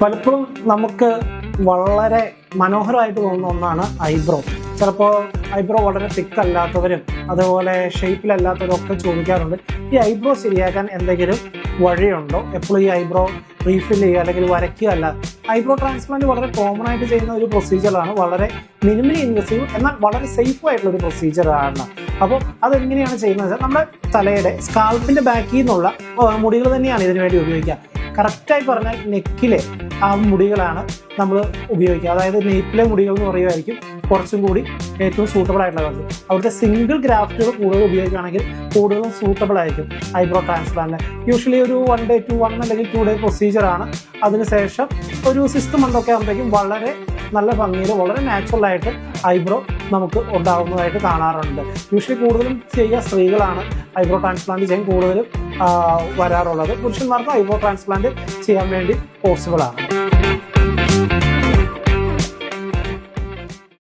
പലപ്പോഴും നമുക്ക് വളരെ മനോഹരമായിട്ട് തോന്നുന്ന ഒന്നാണ് ഐബ്രോ. ചിലപ്പോൾ ഐബ്രോ വളരെ തിക്ക് അല്ലാത്തവരും അതുപോലെ ഷേപ്പിലല്ലാത്തവരും ഒക്കെ ചോദിക്കാറുണ്ട്, ഈ ഐബ്രോ ശരിയാക്കാൻ എന്തെങ്കിലും വഴിയുണ്ടോ? എപ്പോഴും ഈ ഐബ്രോ റീഫിൽ ചെയ്യുക അല്ലെങ്കിൽ വരയ്ക്കുക അല്ല. ഐബ്രോ ട്രാൻസ്പ്ലാന്റ് വളരെ കോമൺ ആയിട്ട് ചെയ്യുന്ന ഒരു പ്രൊസീജിയറാണ്. വളരെ മിനിമലി ഇൻവെസീവ് എന്നാൽ വളരെ സേഫ് ആയിട്ടുള്ള ഒരു പ്രൊസീജിയറാണ്. അപ്പോൾ അതെങ്ങനെയാണ് ചെയ്യുന്നത് വെച്ചാൽ നമ്മുടെ തലയുടെ സ്കാൾപ്പിന്റെ ബാക്കിൽ നിന്നുള്ള മുടികൾ തന്നെയാണ് ഇതിനു വേണ്ടി ഉപയോഗിക്കുക. കറക്റ്റായി പറഞ്ഞാൽ നെക്കിലെ ആ മുടികളാണ് നമ്മൾ ഉപയോഗിക്കുക. അതായത് നെയ്പ്പിലെ മുടികൾ എന്ന് പറയുമായിരിക്കും കുറച്ചും കൂടി ഏറ്റവും സൂട്ടബിൾ ആയിട്ടുള്ള കാര്യം. അവിടുത്തെ സിംഗിൾ ഗ്രാഫ്റ്റുകൾ കൂടുതൽ ഉപയോഗിക്കുകയാണെങ്കിൽ കൂടുതലും സൂട്ടബിൾ ആയിരിക്കും ഐബ്രോ ട്രാൻസ്പ്ലാന്റ്. യൂഷ്വലി ഒരു 1 day to 1 അല്ലെങ്കിൽ 2 day പ്രൊസീജിയറാണ്. അതിനുശേഷം ഒരു 6 month ഒക്കെ ആകുമ്പോഴേക്കും വളരെ നല്ല ഭംഗിയിൽ വളരെ നാച്ചുറലായിട്ട് ഐബ്രോ നമുക്ക് ഉണ്ടാകുന്നതായിട്ട് കാണാറുണ്ട്. യൂഷ്വലി കൂടുതലും ചെയ്യുക സ്ത്രീകളാണ് ഐബ്രോ ട്രാൻസ്പ്ലാന്റ് ചെയ്യാൻ കൂടുതലും വരാറുള്ളത്. പുരുഷന്മാർക്ക് ഐബ്രോ ട്രാൻസ്പ്ലാന്റ് ചെയ്യാൻ വേണ്ടി പോസിബിൾ ആണ്.